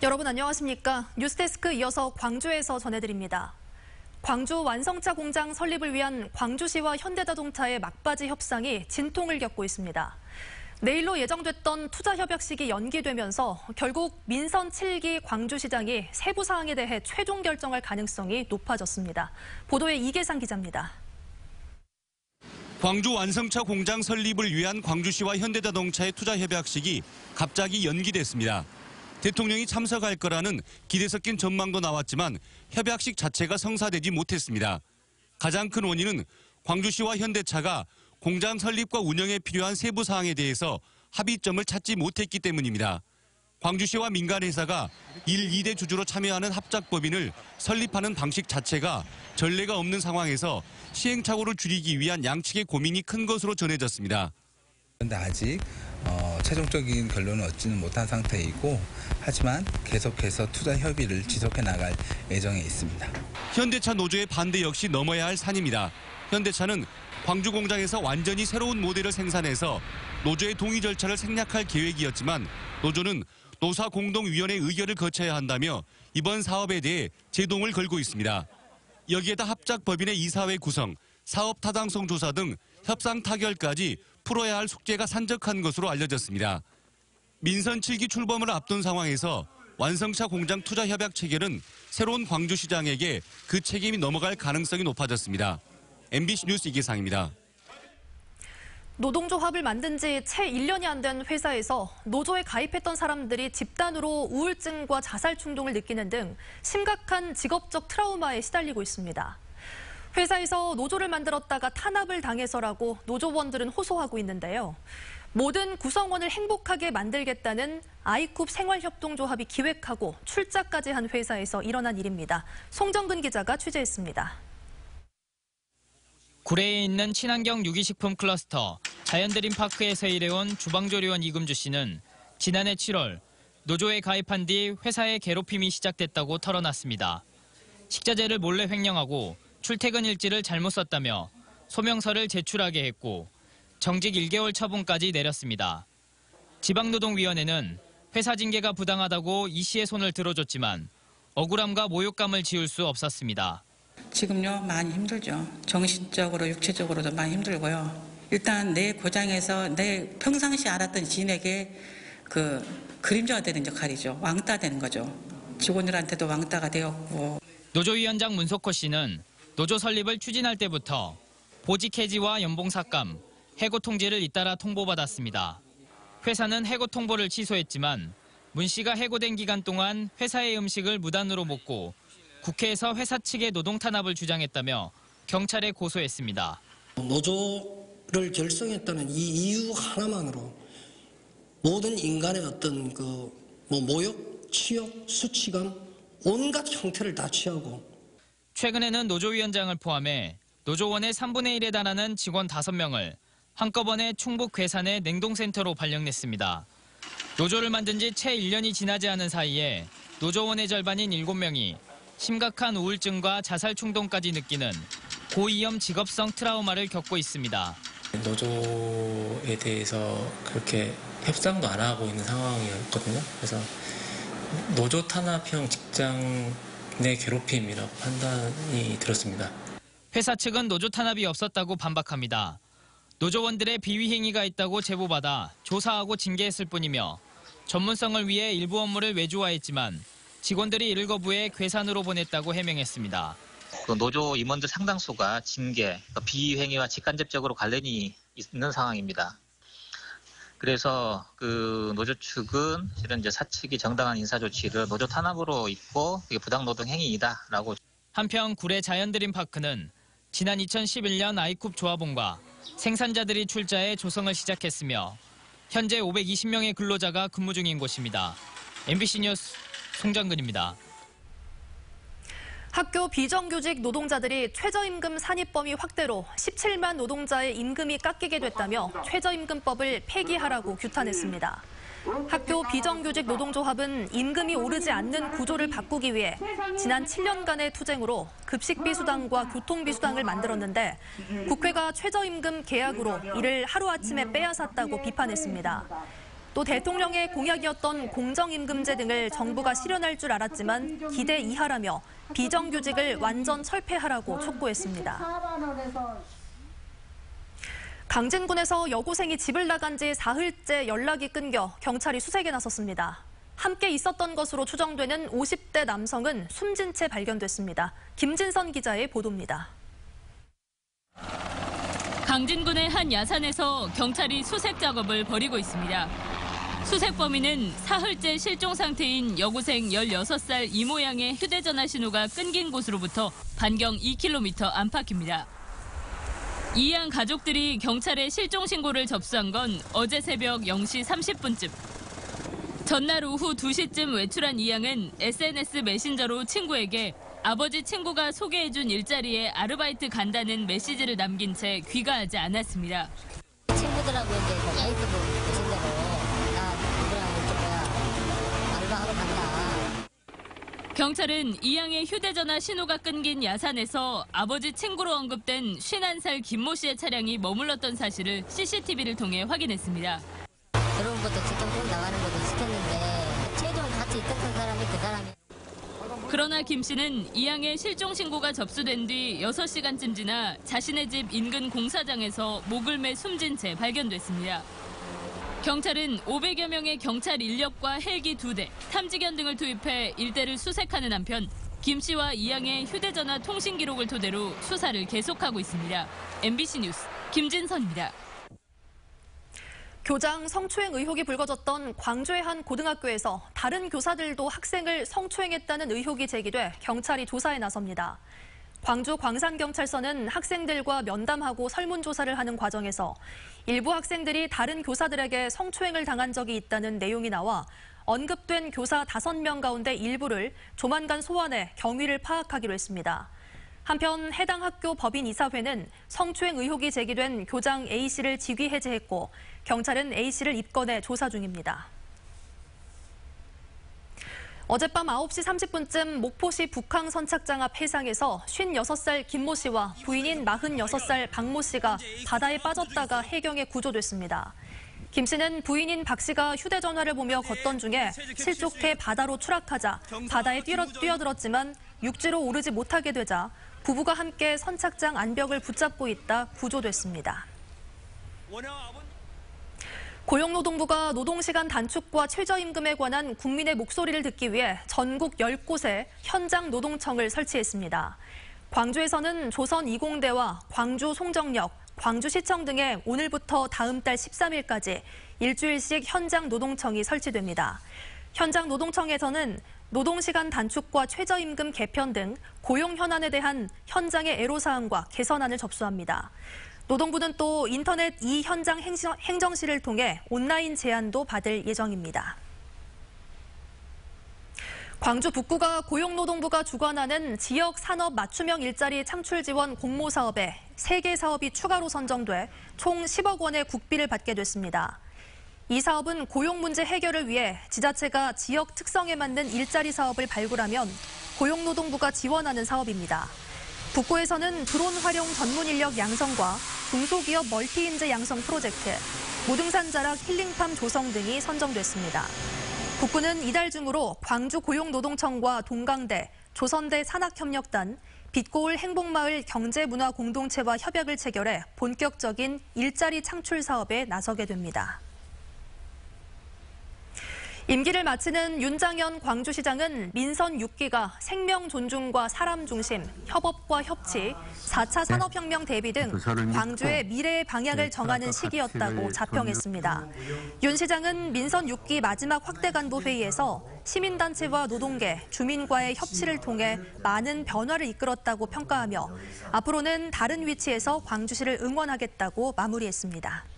여러분 안녕하십니까? 뉴스데스크 이어서 광주에서 전해드립니다. 광주 완성차 공장 설립을 위한 광주시와 현대자동차의 막바지 협상이 진통을 겪고 있습니다. 내일로 예정됐던 투자협약식이 연기되면서 결국 민선 7기 광주시장이 세부 사항에 대해 최종 결정할 가능성이 높아졌습니다. 보도에 이계상 기자입니다. 광주 완성차 공장 설립을 위한 광주시와 현대자동차의 투자협약식이 갑자기 연기됐습니다. 대통령이 참석할 거라는 기대 섞인 전망도 나왔지만 협약식 자체가 성사되지 못했습니다. 가장 큰 원인은 광주시와 현대차가 공장 설립과 운영에 필요한 세부 사항에 대해서 합의점을 찾지 못했기 때문입니다. 광주시와 민간회사가 1, 2대 주주로 참여하는 합작법인을 설립하는 방식 자체가 전례가 없는 상황에서 시행착오를 줄이기 위한 양측의 고민이 큰 것으로 전해졌습니다. 그런데 아직 최종적인 결론을 얻지는 못한 상태이고 하지만 계속해서 투자 협의를 지속해 나갈 예정에 있습니다. 현대차 노조의 반대 역시 넘어야 할 산입니다. 현대차는 광주 공장에서 완전히 새로운 모델을 생산해서 노조의 동의 절차를 생략할 계획이었지만 노조는 노사공동위원회 의결을 거쳐야 한다며 이번 사업에 대해 제동을 걸고 있습니다. 여기에다 합작법인의 이사회 구성, 사업 타당성 조사 등 협상 타결까지 풀어야 할 숙제가 산적한 것으로 알려졌습니다. 민선 7기 출범을 앞둔 상황에서 완성차 공장 투자 협약 체결은 새로운 광주시장에게 그 책임이 넘어갈 가능성이 높아졌습니다. MBC 뉴스 이계상입니다. 노동조합을 만든 지 채 1년이 안 된 회사에서 노조에 가입했던 사람들이 집단으로 우울증과 자살 충동을 느끼는 등 심각한 직업적 트라우마에 시달리고 있습니다. 회사에서 노조를 만들었다가 탄압을 당해서라고 노조원들은 호소하고 있는데요. 모든 구성원을 행복하게 만들겠다는 아이쿱 생활협동조합이 기획하고 출자까지 한 회사에서 일어난 일입니다. 송정근 기자가 취재했습니다. 구례에 있는 친환경 유기식품 클러스터 자연드림파크에서 일해온 주방조리원 이금주 씨는 지난해 7월 노조에 가입한 뒤 회사의 괴롭힘이 시작됐다고 털어놨습니다. 식자재를 몰래 횡령하고 출퇴근 일지를 잘못 썼다며 소명서를 제출하게 했고 정직 1개월 처분까지 내렸습니다. 지방노동위원회는 회사 징계가 부당하다고 이 씨의 손을 들어줬지만 억울함과 모욕감을 지울 수 없었습니다. 지금요 많이 힘들죠. 정신적으로 육체적으로도 많이 힘들고요. 일단 내 고장에서 내 평상시 알았던 지인에게 그림자가 되는 역할이죠. 왕따 되는 거죠. 직원들한테도 왕따가 되었고. 노조위원장 문석호 씨는 노조 설립을 추진할 때부터 보직 해지와 연봉 삭감, 해고 통지를 잇따라 통보받았습니다. 회사는 해고 통보를 취소했지만 문 씨가 해고된 기간 동안 회사의 음식을 무단으로 먹고 국회에서 회사 측의 노동 탄압을 주장했다며 경찰에 고소했습니다. 노조를 결성했다는 이 이유 하나만으로 모든 인간의 어떤 모욕, 치욕, 수치감, 온갖 형태를 다 취하고 최근에는 노조위원장을 포함해 노조원의 3분의 1에 달하는 직원 5명을 한꺼번에 충북 괴산의 냉동센터로 발령냈습니다. 노조를 만든 지 채 1년이 지나지 않은 사이에 노조원의 절반인 7명이 심각한 우울증과 자살 충동까지 느끼는 고위험 직업성 트라우마를 겪고 있습니다. 노조에 대해서 그렇게 협상도 안 하고 있는 상황이었거든요. 그래서 노조 탄압형 직장 내 괴롭힘이라고 판단이 들었습니다. 회사 측은 노조 탄압이 없었다고 반박합니다. 노조원들의 비위 행위가 있다고 제보받아 조사하고 징계했을 뿐이며 전문성을 위해 일부 업무를 외주화했지만 직원들이 이를 거부해 괴산으로 보냈다고 해명했습니다. 노조 임원들 상당수가 징계, 비위 행위와 직간접적으로 관련이 있는 상황입니다. 그래서 노조 측은 실은 이제 사측이 정당한 인사 조치를 노조 탄압으로 입고 이게 부당 노동 행위이다라고. 한편 구례 자연드림파크는 지난 2011년 아이쿱 조합원과 생산자들이 출자해 조성을 시작했으며 현재 520명의 근로자가 근무 중인 곳입니다. MBC 뉴스 송정근입니다. 학교 비정규직 노동자들이 최저임금 산입 범위 확대로 17만 노동자의 임금이 깎이게 됐다며 최저임금법을 폐기하라고 규탄했습니다. 학교 비정규직 노동조합은 임금이 오르지 않는 구조를 바꾸기 위해 지난 7년간의 투쟁으로 급식비 수당과 교통비 수당을 만들었는데 국회가 최저임금 계약으로 이를 하루아침에 빼앗았다고 비판했습니다. 또 대통령의 공약이었던 공정임금제 등을 정부가 실현할 줄 알았지만 기대 이하라며 비정규직을 완전 철폐하라고 촉구했습니다. 강진군에서 여고생이 집을 나간 지 사흘째 연락이 끊겨 경찰이 수색에 나섰습니다. 함께 있었던 것으로 추정되는 50대 남성은 숨진 채 발견됐습니다. 김진선 기자의 보도입니다. 강진군의 한 야산에서 경찰이 수색 작업을 벌이고 있습니다. 수색 범인은 사흘째 실종 상태인 여고생 16살 이모 양의 휴대전화 신호가 끊긴 곳으로부터 반경 2km 안팎입니다. 이 양 가족들이 경찰에 실종 신고를 접수한 건 어제 새벽 0시 30분쯤. 전날 오후 2시쯤 외출한 이 양은 SNS 메신저로 친구에게 아버지 친구가 소개해준 일자리에 아르바이트 간다는 메시지를 남긴 채 귀가하지 않았습니다. 친구들하고 이제 페이스북 메신저로 나 누구랑 이쪽 거야 알바하러 간다. 경찰은 이 양의 휴대전화 신호가 끊긴 야산에서 아버지 친구로 언급된 51살 김모 씨의 차량이 머물렀던 사실을 CCTV를 통해 확인했습니다. 들어온 것도 직접 꼭 나가는 것도 시켰는데 최종 같이 있던 사람이 그 사람이. 그러나 김 씨는 이 양의 실종 신고가 접수된 뒤 6시간쯤 지나 자신의 집 인근 공사장에서 목을 매 숨진 채 발견됐습니다. 경찰은 500여 명의 경찰 인력과 헬기 2대, 탐지견 등을 투입해 일대를 수색하는 한편 김 씨와 이 양의 휴대전화 통신 기록을 토대로 수사를 계속하고 있습니다. MBC 뉴스 김진선입니다. 교장 성추행 의혹이 불거졌던 광주의 한 고등학교에서 다른 교사들도 학생을 성추행했다는 의혹이 제기돼 경찰이 조사에 나섭니다. 광주 광산경찰서는 학생들과 면담하고 설문조사를 하는 과정에서 일부 학생들이 다른 교사들에게 성추행을 당한 적이 있다는 내용이 나와 언급된 교사 5명 가운데 일부를 조만간 소환해 경위를 파악하기로 했습니다. 한편 해당 학교 법인이사회는 성추행 의혹이 제기된 교장 A씨를 직위 해제했고 경찰은 A씨를 입건해 조사 중입니다. 어젯밤 9시 30분쯤 목포시 북항 선착장 앞 해상에서 56살 김모 씨와 부인인 46살 박모 씨가 바다에 빠졌다가 해경에 구조됐습니다. 김 씨는 부인인 박 씨가 휴대전화를 보며 걷던 중에 실족해 바다로 추락하자 바다에 뛰어들었지만 육지로 오르지 못하게 되자 부부가 함께 선착장 안벽을 붙잡고 있다 구조됐습니다. 고용노동부가 노동시간 단축과 최저임금에 관한 국민의 목소리를 듣기 위해 전국 10곳에 현장 노동청을 설치했습니다. 광주에서는 조선 20대와 광주 송정역, 광주시청 등에 오늘부터 다음 달 13일까지 일주일씩 현장 노동청이 설치됩니다. 현장 노동청에서는 노동시간 단축과 최저임금 개편 등 고용 현안에 대한 현장의 애로사항과 개선안을 접수합니다. 노동부는 또 인터넷 현장 행정실을 통해 온라인 제안도 받을 예정입니다. 광주 북구가 고용노동부가 주관하는 지역 산업 맞춤형 일자리 창출 지원 공모 사업에 3개 사업이 추가로 선정돼 총 10억 원의 국비를 받게 됐습니다. 이 사업은 고용 문제 해결을 위해 지자체가 지역 특성에 맞는 일자리 사업을 발굴하면 고용노동부가 지원하는 사업입니다. 북구에서는 드론 활용 전문 인력 양성과 중소기업 멀티인재 양성 프로젝트, 무등산 자락 힐링팜 조성 등이 선정됐습니다. 북구는 이달 중으로 광주 고용노동청과 동강대, 조선대 산학협력단, 빛고울 행복마을 경제문화공동체와 협약을 체결해 본격적인 일자리 창출 사업에 나서게 됩니다. 임기를 마치는 윤장현 광주시장은 민선 6기가 생명 존중과 사람 중심, 협업과 협치, 4차 산업혁명 대비 등 광주의 미래의 방향을 정하는 시기였다고 자평했습니다. 윤 시장은 민선 6기 마지막 확대 간부 회의에서 시민단체와 노동계, 주민과의 협치를 통해 많은 변화를 이끌었다고 평가하며 앞으로는 다른 위치에서 광주시를 응원하겠다고 마무리했습니다.